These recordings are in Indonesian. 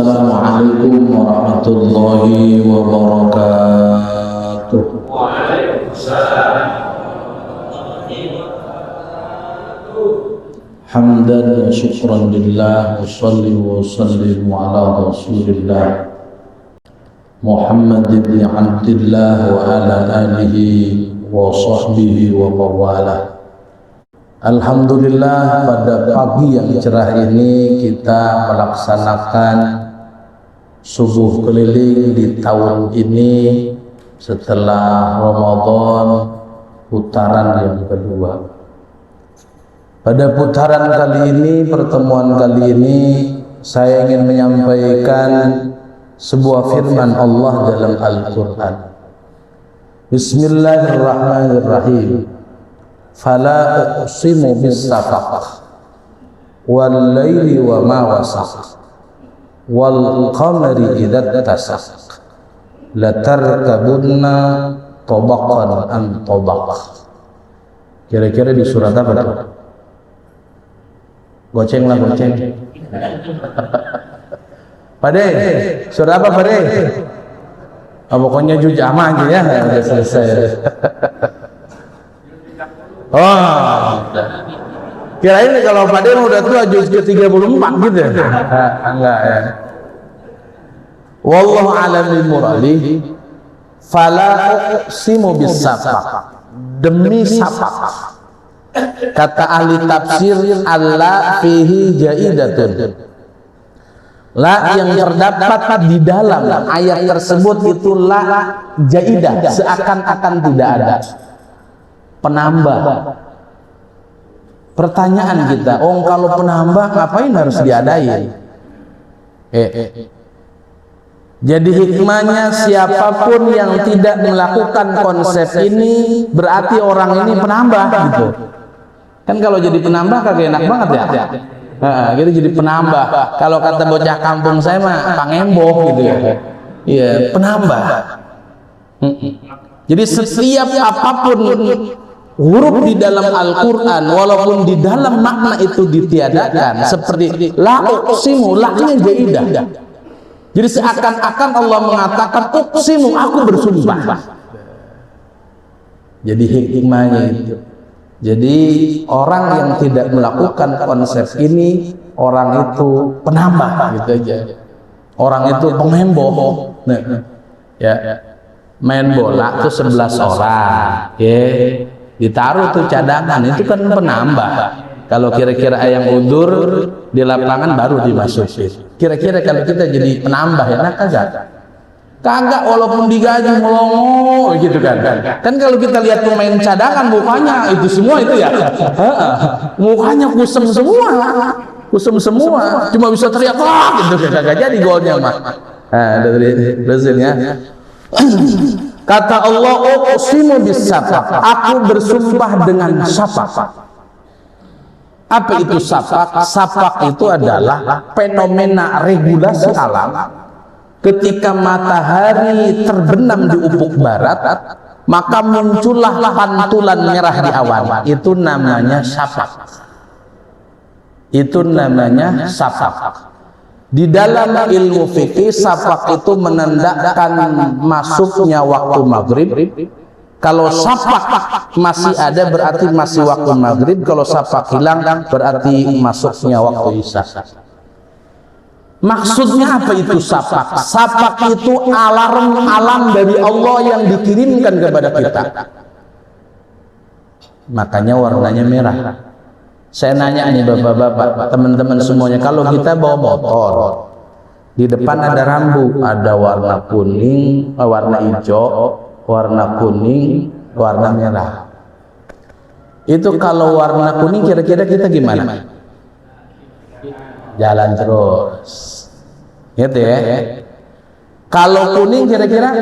Assalamualaikum warahmatullahi wabarakatuh. Waalaikumsalam. Hamdan wa syukran lillah wa salli wa sallim ala rasulillah Muhammad ibn Abdillah wa ala alihi wa sahbihi wa mawalah. Alhamdulillah, pada pagi yang cerah ini kita melaksanakan subuh keliling di tahun ini setelah Ramadan putaran yang kedua. Pada putaran kali ini, pertemuan kali ini, saya ingin menyampaikan sebuah firman Allah dalam Al-Quran. Bismillahirrahmanirrahim. Fala uqsimu bis-shafaq wal laili wa ma wasaq wal qamari idza tasaq la tarkabunna tabaqan an tabaq. Kira-kira di surat apa tuh? Goceng lah, goceng. Pade, surat apa Pade? Oh, pokoknya jujama aja ya, udah selesai. Oh, kirain kalau Pak Demo udah tua juz ke-34 gitu ya? Enggak ya. Wallahu a'lam bishawab. Fala uqsimu bis-shafaq. Demi shafaq. Kata ahli tafsir, alla fihi jaidatun. La yang terdapat di dalam ayat tersebut itu la jaidah, seakan-akan tidak ada. Penambah. Pertanyaan kita, kalau penambah ngapain harus diadain? Jadi hikmahnya, siapapun yang tidak melakukan konsep ini berarti orang ini penambah gitu. Kan kalau jadi penambah kagak enak banget ya. Gitu jadi penambah. Kalau kata bocah kampung saya mah pangembok gitu ya. Iya, penambah. Jadi setiap apapun huruf di dalam Al-Quran, walaupun di dalam makna itu ditiadakan, seperti la uqsimu, la-nya jaidah. Jadi seakan-akan Allah mengatakan uqsimu, aku bersumpah. Jadi hikmahnya itu. Jadi orang yang tidak melakukan konsep ini, orang itu penambah gitu aja. Orang itu pengembok. Nah, ya. Main bola tuh 11 orang. Ditaruh tuh cadangan, itu kan penambah. Kalau kira-kira yang undur di lapangan baru dimasukin. Kira-kira kalau kita jadi penambah ya, nah kagak walaupun digaji melongo gitu kan. Kan kalau kita lihat pemain cadangan mukanya itu semua itu ya. Mukanya kusem semua. Cuma bisa teriak gitu, kagak jadi golnya mah. Dari Brazilnya. Kata Allah, uqsimu bis-shafaq, aku bersumpah dengan syafaq. Apa itu syafaq? Syafaq itu adalah fenomena regulasi alam. Ketika matahari terbenam di ufuk barat, maka muncullah pantulan merah di awan. Itu namanya syafaq. Itu namanya syafaq. Di dalam ilmu fikih, syafaq itu menandakan masuknya waktu maghrib. Kalau syafaq masih ada berarti masih waktu maghrib. Kalau syafaq hilang berarti masuknya waktu isya. Maksudnya apa itu syafaq? Syafaq itu alarm dari Allah yang dikirimkan kepada kita. Makanya warnanya merah. Saya nanya nih bapak-bapak, teman-teman semuanya, kalau kita bawa motor, di depan ada rambu, ada warna kuning, warna hijau, warna kuning, warna merah. Itu kalau warna kuning kira-kira kita gimana? Jalan terus. Gitu ya. Kalau kuning kira-kira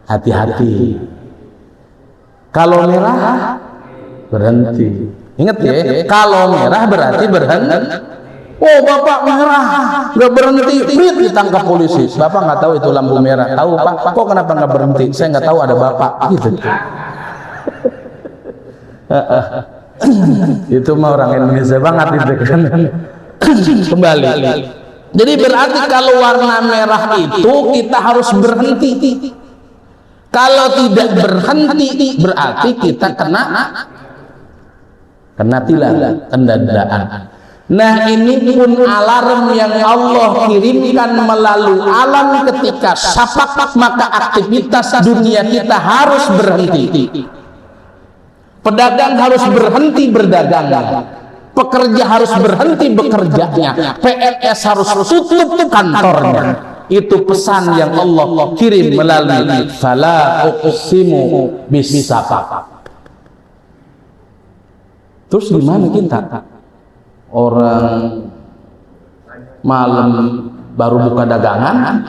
hati-hati. Kalau merah berhenti. Ingat ya, kalau merah berarti berhenti. Oh bapak merah, nggak berhenti, ditangkap polisi. Bapak nggak tahu itu lampu merah. Tahu pak, kok kenapa nggak berhenti? Saya nggak tahu ada bapak. Gitu. Itu mah orang Indonesia banget itu kan. Kembali, Jadi berarti kalau warna merah itu kita harus berhenti. Kalau tidak berhenti berarti kita kena tilang, kendaraan. Nah, ini pun alarm yang Allah kirimkan melalui alam ketika syafaat, maka aktivitas dunia kita harus berhenti. Pedagang harus berhenti berdagang. Pekerja harus berhenti bekerjanya. PNS harus tutup kantornya. Itu pesan yang Allah kirim melalui fala uqsimu bis-syafaq. Terus gimana kita? Orang malam baru buka dagangan,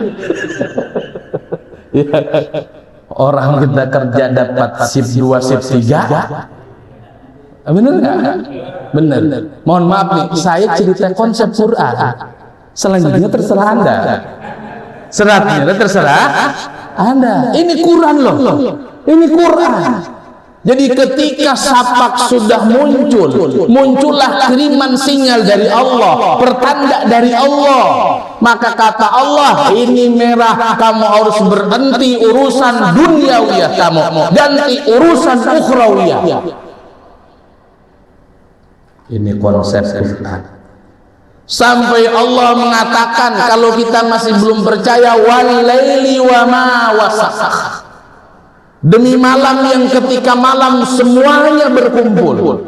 orang kita kerja dapat shift 2, shift 3. Bener nggak? Bener. Mohon maaf nih, saya cerita konsep Quran. Selanjutnya terserah Anda. Seratnya terserah Anda. Ini Quran loh. Ini Quran. Jadi ketika syafaat sudah muncullah kiriman sinyal dari Allah, pertanda dari Allah. Maka kata Allah, ini merah, kamu harus berhenti urusan duniawiyah kamu, ganti urusan ukhrawiyah. Ini konsep Quran. Sampai Allah mengatakan, kalau kita masih belum percaya, wal laili wa ma wasaq. Demi malam yang ketika malam semuanya berkumpul.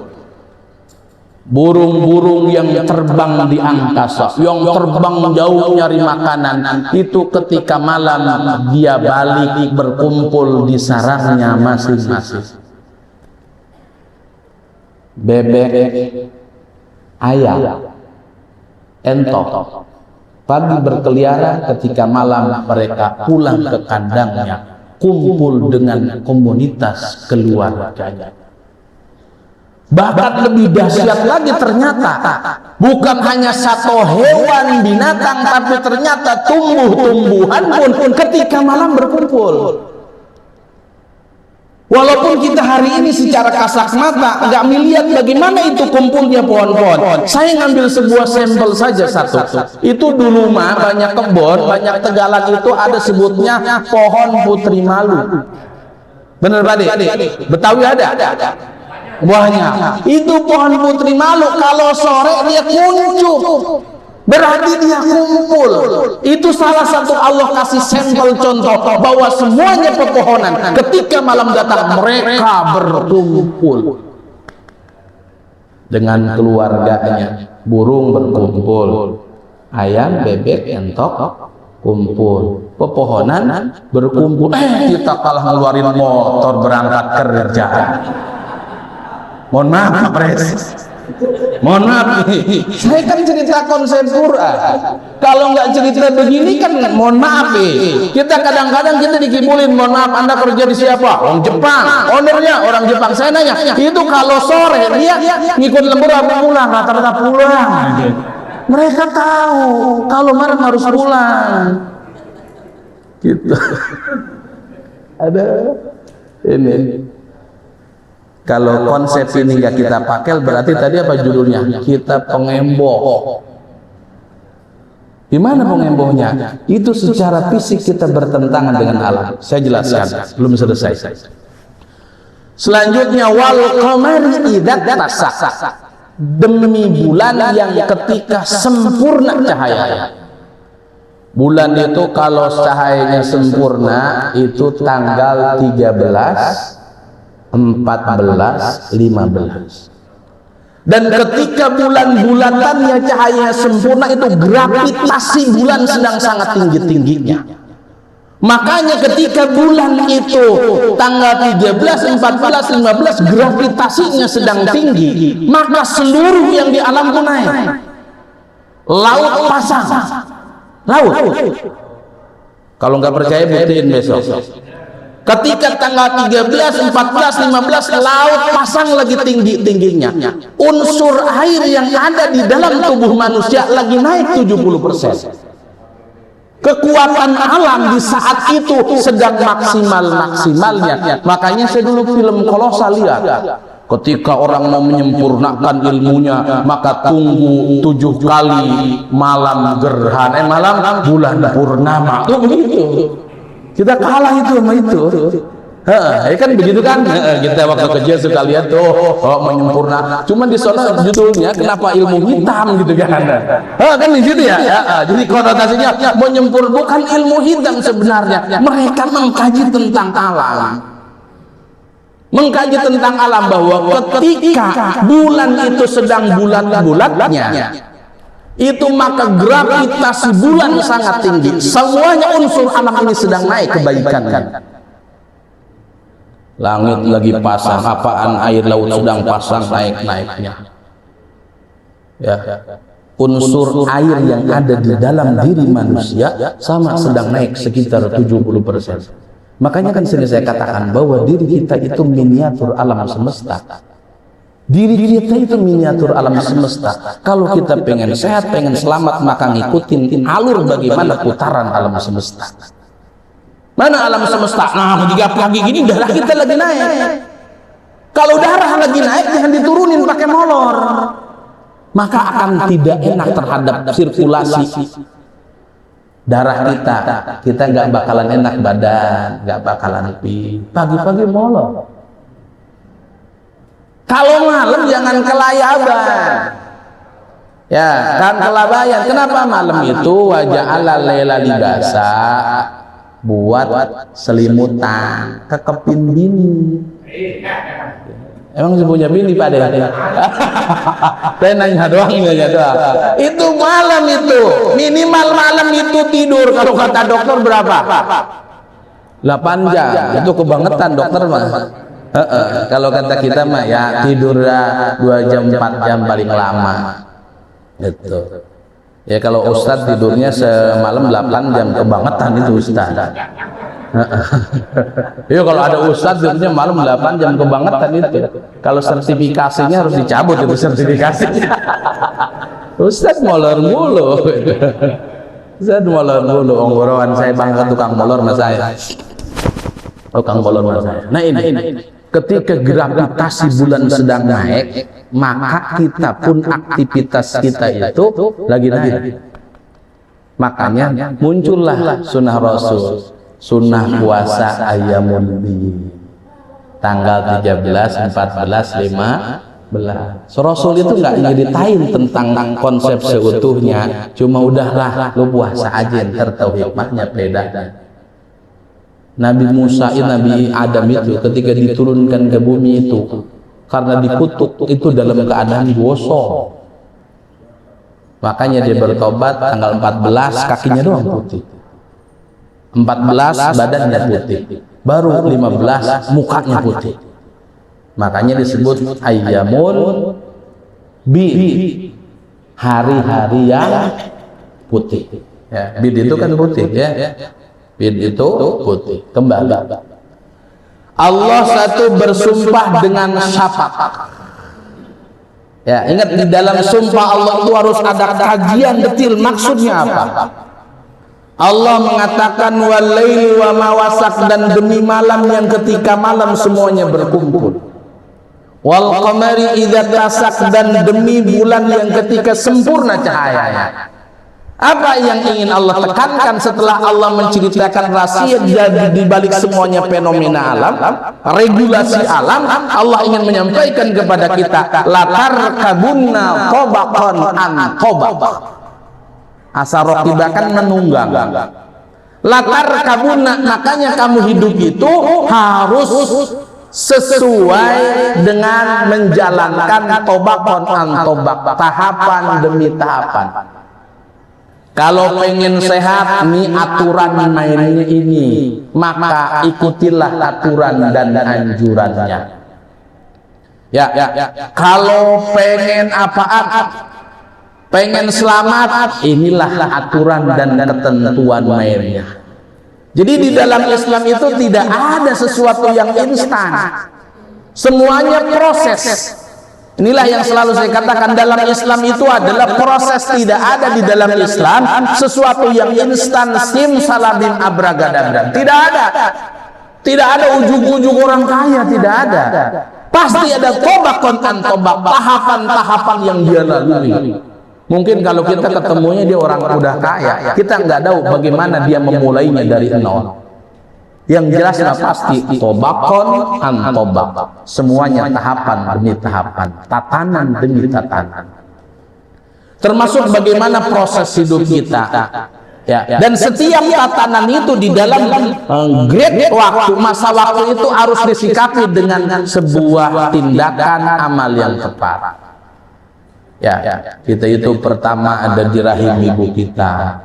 Burung-burung yang terbang di angkasa, yang terbang jauh nyari makanan, itu ketika malam dia balik berkumpul di sarangnya masing-masing. Bebek, ayam, entok pagi berkeliaran, ketika malam mereka pulang ke kandangnya, kumpul dengan komunitas keluarganya. Bahkan lebih dahsyat lagi, ternyata bukan hanya satu hewan binatang, tapi ternyata tumbuh-tumbuhan pun ketika malam berkumpul. Walaupun kita hari ini secara kasat mata nggak melihat bagaimana itu kumpulnya pohon-pohon. Saya ngambil sebuah sampel saja satu. Itu dulu mah banyak kebun, banyak tegalan itu ada sebutnya pohon putri malu. Bener Pak Ade? Betawi ada? Banyak. Itu pohon putri malu, kalau sore dia kuncup. Berarti dia kumpul. Itu salah satu Allah kasih sampel contoh bahwa semuanya pepohonan ketika malam datang mereka berkumpul dengan keluarganya. Burung berkumpul, ayam, bebek, entok kumpul, pepohonan berkumpul. Kita kalah ngeluarin motor berangkat kerja. Mohon maaf, Pres. Mohon maaf nih, saya kan cerita konsep Quran. Kalau nggak cerita begini kan mohon maaf nih. Kita kadang-kadang kita dikibulin, mohon maaf Anda kerja di siapa? Orang Jepang, ownernya orang Jepang. Saya nanya, itu kalau sore dia ngikut lembur apa pulang? Rata-rata pulang. Mereka tahu kalau malam harus pulang. Gitu. Ada ini. Kalau konsep ini nggak kita pakai, berarti tadi apa judulnya? Kita pengemboh. Gimana pengembohnya? Itu secara fisik kita bertentangan dengan alam. Saya jelaskan, belum selesai. Selanjutnya, wal qamari idza tasaq. Demi bulan yang ketika sempurna cahayanya. Bulan itu kalau cahayanya sempurna itu tanggal 13, 14, 15. Dan ketika bulan-bulatannya cahayanya sempurna, itu gravitasi bulan sedang sangat tinggi-tingginya. Makanya ketika bulan itu tanggal 13, 14, 15 gravitasinya sedang tinggi, maka seluruh yang di alam pun naik. Laut pasang. Laut. Kalau nggak percaya buktiin besok. Ketika tanggal 13, 14, 15 laut pasang lagi tinggi-tingginya. Unsur air yang ada di dalam tubuh manusia lagi naik 70%. Kekuatan alam di saat itu sedang maksimal-maksimalnya. Makanya saya dulu film Kolosal lihat. Ketika orang mau menyempurnakan ilmunya, maka tunggu 7 kali malam gerhana, malam bulan purnama. Tuh begitu. Kita kalah itu sama itu. Ya kan begitu kan? Kita waktu kecil suka lihat tuh menyempurna. Cuman di sana judulnya kenapa ilmu hitam gitu kan? Kan di situ ya. Jadi konotasinya menyempurna bukan ilmu hitam sebenarnya. Mereka mengkaji tentang alam. Mengkaji tentang alam bahwa ketika bulan itu sedang bulat-bulatnya, itu maka gravitasi bulan sangat tinggi. Semuanya unsur alam ini sedang naik kebaikannya. Langit lagi pasang, apaan air laut sedang pasang naik-naiknya. Ya. Unsur air yang ada di dalam diri manusia sama sedang naik sekitar 70%. Makanya kan sering saya katakan bahwa diri kita itu miniatur alam semesta. Diri kita itu miniatur alam semesta. Kalau kita pengen sehat, pengen selamat, maka ngikutin alur bagaimana putaran alam semesta. Mana alam semesta? Nah, ketika pagi gini darah kita lagi naik. Kalau darah lagi naik jangan diturunin pakai molor. Maka akan tidak enak terhadap sirkulasi darah kita nggak bakalan enak badan, nggak bakalan pagi-pagi molor. Kalau malam jangan kelayaban, ya kan kelabayan. Kenapa malam itu wajah ala lela libasa buat selimutan, kekepin bini. Emang punya bini Pak deh? Saya nanya doang. Itu malam itu minimal malam itu tidur kalau kata dokter berapa? 8 jam. Itu kebangetan dokter mah. Kalau kata kita mah ya tidur 2 jam 4 jam paling lama. Gitu. Ya kalau Ustadz tidurnya semalam 8 jam kebangetan itu Ustadz. Ya kalau ada Ustadz tidurnya malam 8 jam kebangetan itu. Kalau sertifikasinya harus dicabut itu sertifikasinya. Ustadz molor mulu. Ustadz molor mulu. Onggorowan saya bangga tukang molor mas saya. Tukang molor mas saya. Nah ini ketika gravitasi bulan sedang naik, maka kita pun aktivitas kita itu lagi naik. Makanya muncullah sunnah Rasul. Sunnah puasa Ayyamul Bid tanggal 13, 14, 15. Rasul itu nggak nyeritain tentang konsep seutuhnya, cuma udahlah lu puasa aja, ntar tahu hikmahnya beda. Nabi Musa, Nabi Adam itu ketika diturunkan ke bumi itu karena dikutuk itu dalam keadaan gosong, makanya dia bertobat tanggal 14 kakinya doang putih. 14 badannya putih, baru 15 mukanya putih. Makanya disebut Ayyamul Bid, hari-hari yang putih. Ya, bid itu kan putih ya. Bid itu putih. Kembali. Allah satu bersumpah dengan syafaat. Ya, ingat di dalam sumpah Allah itu harus ada kajian detil maksudnya apa. Allah mengatakan walaili wa ma wasaq, dan demi malam yang ketika malam semuanya berkumpul. Wal qamari idza tasak, dan demi bulan yang ketika sempurna cahayanya. Apa yang ingin Allah tekankan setelah Allah menceritakan rahasia di balik semuanya fenomena alam, regulasi alam? Allah ingin menyampaikan kepada kita latar kabunna tabaqan an tabaq. Asar tibakan menunggang. Latar kabuna, makanya kamu hidup itu harus sesuai dengan menjalankan tobakon an tobak, tahapan demi tahapan. Kalau pengen sehat, nih aturan mainnya ini, maka ikutilah aturan dan anjurannya. Ya. Kalau pengen apa-apa, pengen selamat, inilah aturan dan ketentuan mainnya. Jadi di dalam Islam itu tidak ada sesuatu yang instan, semuanya proses. Inilah yang selalu saya katakan, dalam Islam itu adalah proses. Tidak ada di dalam Islam sesuatu yang instan, simsalabim abragadabra. Tidak ada ujug-ujug orang kaya, tidak ada. Pasti ada tobakon an tobak, tahapan-tahapan yang dia lalui. Mungkin kalau kita ketemunya dia orang udah kaya, kita nggak tahu bagaimana dia memulainya dari nol. Yang jelasnya pasti tobakon an tobak, semuanya tahapan demi tahapan, tatanan demi tatanan. Termasuk bagaimana proses hidup kita. Ya, dan setiap tatanan itu di dalam grade waktu, masa waktu itu harus disikapi dengan sebuah tindakan amal yang tepat. Ya, kita itu pertama ada di rahim ibu kita.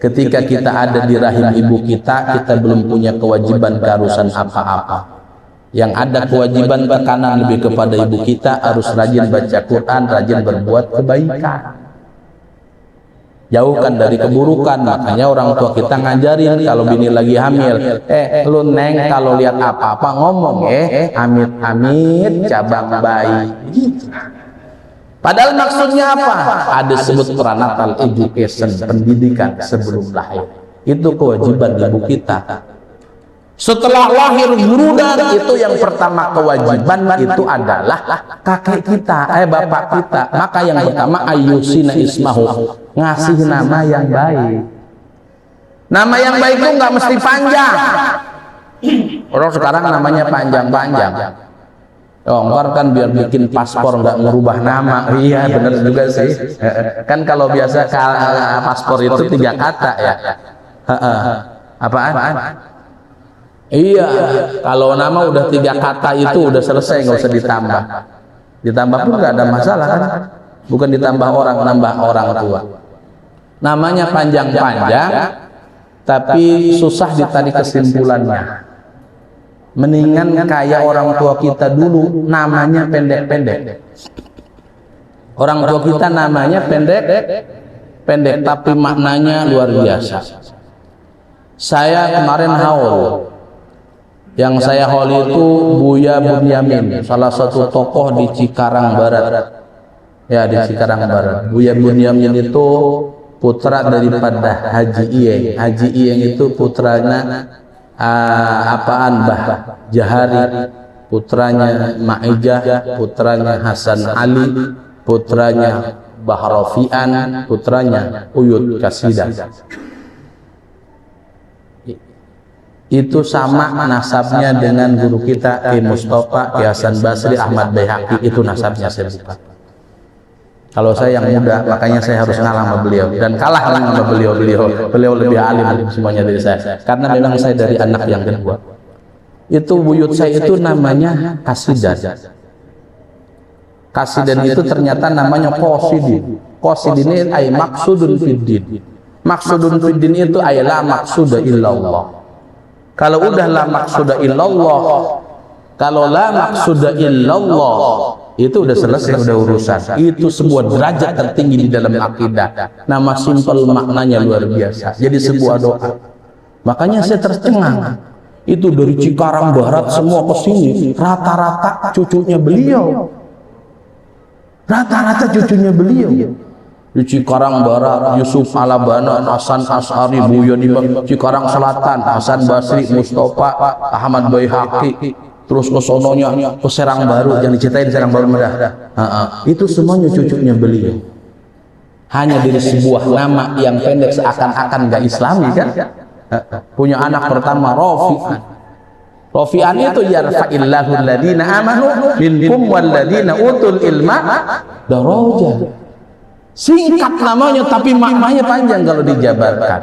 Ketika kita ada di rahim ibu kita belum punya kewajiban keharusan apa-apa. Yang ada kewajiban tekanan lebih kepada ibu kita, harus rajin baca Quran, rajin berbuat kebaikan. Jauhkan dari keburukan. Makanya orang tua kita ngajarin kalau bini lagi hamil, lu neng kalau lihat apa-apa ngomong amit-amit cabang bayi gitu. Padahal maksudnya apa? Ada sebut prenatal education, pendidikan sebelum lahir. Itu kewajiban ibu kita. Setelah lahir burudan, itu yang pertama kewajiban itu adalah kakek kita, bapak kita. Maka yang pertama ayyusina ismahu, ngasih nama yang baik. Nama yang baik itu nggak mesti panjang. Orang sekarang namanya panjang-panjang. Ntar kan biar bikin paspor nggak ngerubah nama. Iya bener juga sih. Kan kalau biasa paspor itu 3 kata ya. Apaan? Iya, kalau nama udah 3 kata itu udah selesai, nggak usah ditambah. Ditambah pun nggak ada masalah kan? Bukan ditambah orang, nambah orang tua. Namanya panjang-panjang, tapi susah ditarik kesimpulannya. Mendingan kayak orang tua kita dulu, namanya pendek-pendek. Orang tua kita namanya pendek, tapi maknanya luar biasa. Saya kemarin haul. Yang saya haul itu Buya Bunyamin, salah satu tokoh di Cikarang Barat. Ya, di Cikarang Barat. Buya Bunyamin itu putra daripada Haji Iyeng. Haji Iyeng itu putranya Mbah Jahari, putranya Ma'ijah, putranya Hasan Ali, putranya Bahrofian, putranya Uyut Kasidah. Itu sama nasabnya dengan guru kita Ki Mustafa, Ki Hasan Basri, Ahmad Baihaqi. Itu nasabnya saya bukan. Kalau saya yang muda, makanya saya harus ngalah sama beliau, dan kalah sama beliau lebih alim semuanya dari saya, karena memang saya dari anak yang kedua. Itu buyut saya itu namanya Kasidan. Kasidan itu ternyata namanya Qasidin. Qasidin ini ay maksudun fiddin. Maksudun fiddin itu ay la maksuda illallah. Kalau udah la maksuda illallah, kalau la maksuda illallah, itu udah selesai, udah urusan. Itu sebuah derajat tertinggi di dalam akidah. Nama simpel maknanya luar biasa. Jadi sebuah doa. Makanya saya tercengang. Itu dari Cikarang Barat semua ke sini, rata-rata cucunya beliau. Rata-rata cucunya beliau. Di Cikarang Barat, Yusuf Alabana, Hasan As'ari, Buya di Cikarang Selatan, Hasan Basri, Mustafa, Ahmad Baihaqi, terus ke sononya ke Serang Baru, yang diceritain Serang Baru Medah. Itu semuanya cucunya beliau. Hanya dari sebuah nama yang pendek seakan-akan gak Islami kan? Punya anak pertama Rafi'an. Rafi'an itu yarfa'illahu alladhina amanu minkum walladhina utul ilma darajat. Singkat namanya tapi maknanya panjang kalau dijabarkan.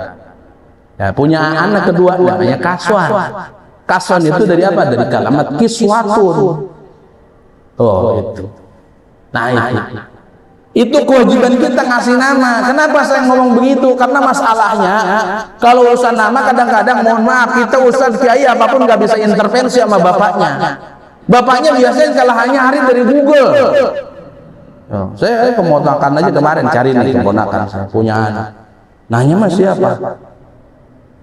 Ya, punya anak kedua namanya Kaswan. Kaswan itu dari apa? Dari kalimat kiswatun. Oh itu. Nah itu kewajiban kita ngasih nama. Kenapa saya ngomong begitu? Karena masalahnya kalau urusan nama kadang-kadang mohon maaf kita ustadz kiai apapun nggak bisa intervensi sama bapaknya. Bapaknya biasanya kesalahannya hari dari Google. Saya keponakan aja kemarin cari nih keponakan saya punya anak. Nanya mas siapa?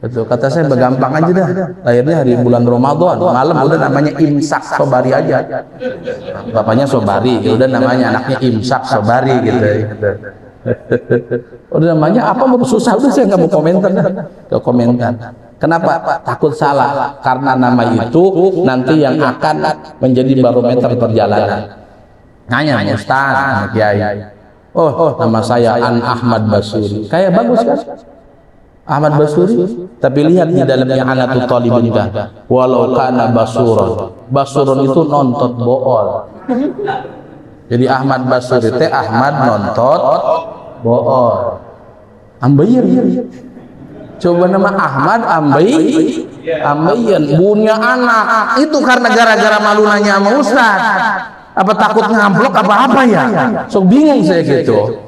Itu kata saya begampang aja dah. Lahirnya hari bulan Ramadan, malam udah namanya Imsak Sobari aja. Bapaknya Sobari, ya udah namanya anaknya Imsak Sobari gitu. Udah namanya apa mau susah udah saya nggak mau komentar dah. Ke komentar. Kenapa? Takut salah, karena nama itu nanti yang akan menjadi barometer perjalanan. Nanya Ustaz, Kiai, oh nama saya An Ahmad Basuri, kayak bagus kan? Ahmad Basuri, tapi lihat di dalamnya Anatul Talibin kan, walau kana basuron, basuron itu nontot bool. Jadi Ahmad Basuri teh Ahmad nontot bool. Ambeien. Coba nama Ahmad ambeien punya anak itu karena gara-gara malu nanya sama Ustaz. Apa takut ngamplok apa ya? So bingung saya gitu.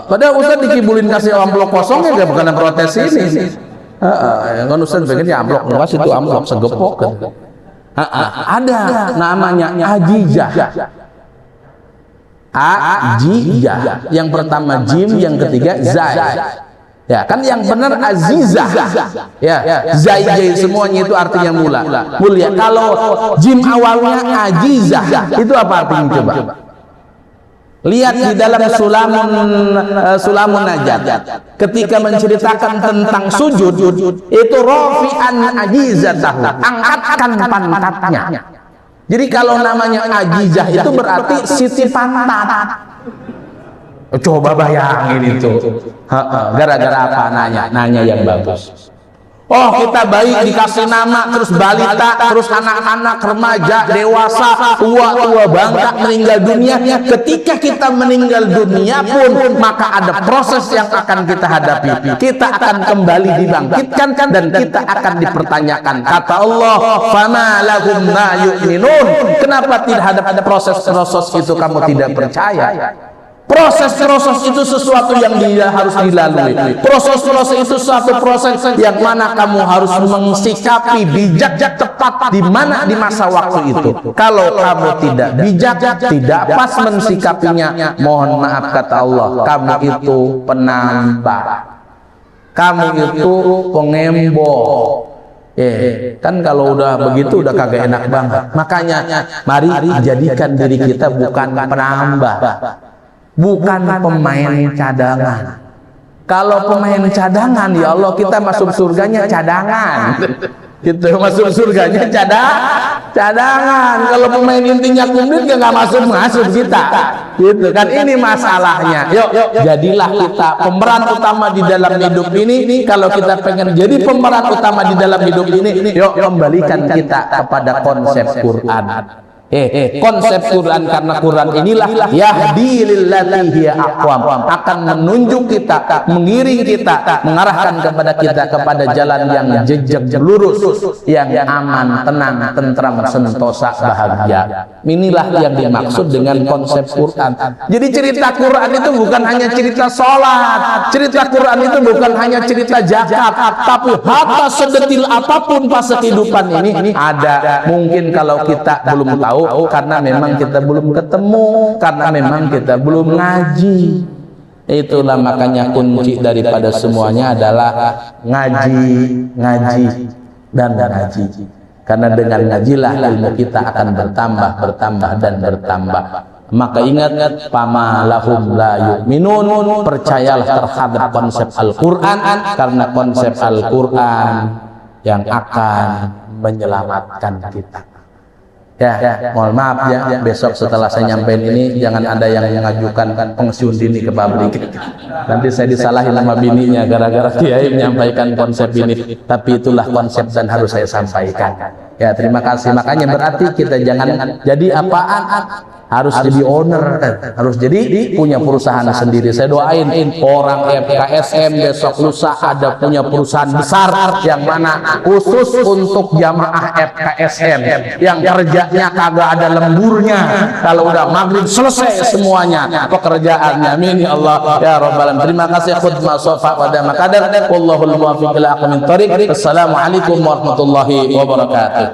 Padahal Ustaz dikibulin kasih amplop kosong ya bukan protes ini. Kan Ustaz pengennya amplop, nggak itu amplop segepok. Ada namanya Ajijah. Ajijah. Yang pertama jim, yang ketiga zai. Ya, kan yang benar azizah. Ya, zai semuanya itu artinya mulia. Kalau jim awalnya ajizah, itu apa artinya coba? Lihat di dalam Sulamun Najat. Ketika menceritakan tentang sujud, itu rafi'an ajizatahu, angkatkan pantatnya. Jadi kalau namanya ajizah itu berarti siti pantat. Coba bayangin itu. Gara-gara apa nanya yang bagus. Oh, kita baik dikasih nama, terus balita, terus anak-anak, remaja, dewasa, tua bangka meninggal dunia. Ketika kita meninggal dunia pun, maka ada proses yang akan kita hadapi. Kita akan kembali dibangkitkan dan kita akan dipertanyakan. Kata Allah, "Fama lahum ma yu'minun." Kenapa tidak ada proses itu kamu tidak percaya? Proses itu sesuatu yang harus dilalui. Proses itu suatu proses yang mana kamu harus mensikapi bijak tepat di masa waktu itu. Kalau kamu tidak bijak, tidak pas mensikapinya, mohon maaf kata Allah, kamu itu penambah. Kamu itu pengembok. Kan kalau udah begitu udah kagak enak banget. Makanya mari jadikan diri kita bukan penambah, bukan pemain cadangan. Kalau pemain cadangan, ya Allah, kita masuk surganya cadangan. Kita masuk surganya cadangan. Kalau pemain intinya kumplit nggak masuk kita. Gitu kan, ini masalahnya. Yuk, jadilah kita pemeran utama di dalam hidup ini. Kalau kita pengen jadi pemeran utama di dalam hidup ini, yuk kembalikan kita kepada konsep Quran. Konsep Quran, karena Quran inilah yahdi lillati hiya aqwam, akan menunjuk kita, mengiring kita, mengarahkan kepada kita kepada jalan yang jejak lurus, yang aman, tenang, tentram, sentosa, bahagia. Inilah yang dimaksud dengan konsep Quran. Jadi cerita Quran itu bukan hanya cerita sholat, cerita Quran itu bukan hanya cerita zakat, tapi harta sedetil apapun pas kehidupan ini ada. Mungkin kalau kita belum tahu, karena memang kita belum ketemu, karena memang kita belum ngaji. Itulah makanya kunci daripada semuanya adalah ngaji dan ngaji. Karena dengan ngajilah ilmu kita akan bertambah dan bertambah. Maka ingat, pama lahum la yu'minun, percayalah terhadap konsep Al-Quran, karena konsep Al-Quran yang akan menyelamatkan kita. Ya, mohon maaf ya, besok setelah saya nyampein ini jangan ada yang mengajukan pensiun dini ke pabrik. Nanti saya disalahin sama bininya gara-gara Kiai menyampaikan konsep ini. Tapi itulah konsep dan harus saya sampaikan. Ya, terima kasih. Makanya berarti kita jangan jadi apaan, harus jadi owner, harus jadi punya perusahaan sendiri. Saya doain orang FKSM besok lusa ada punya perusahaan besar yang mana khusus untuk jamaah FKSM yang kerjanya kagak ada lemburnya. Kalau udah maghrib selesai semuanya pekerjaannya. Amin ya Allah ya rabbal alamin. Terima kasih khutbah sofa wa damakadar. Wallahul muwaffiq ila aqwamit thoriq. Assalamualaikum warahmatullahi wabarakatuh.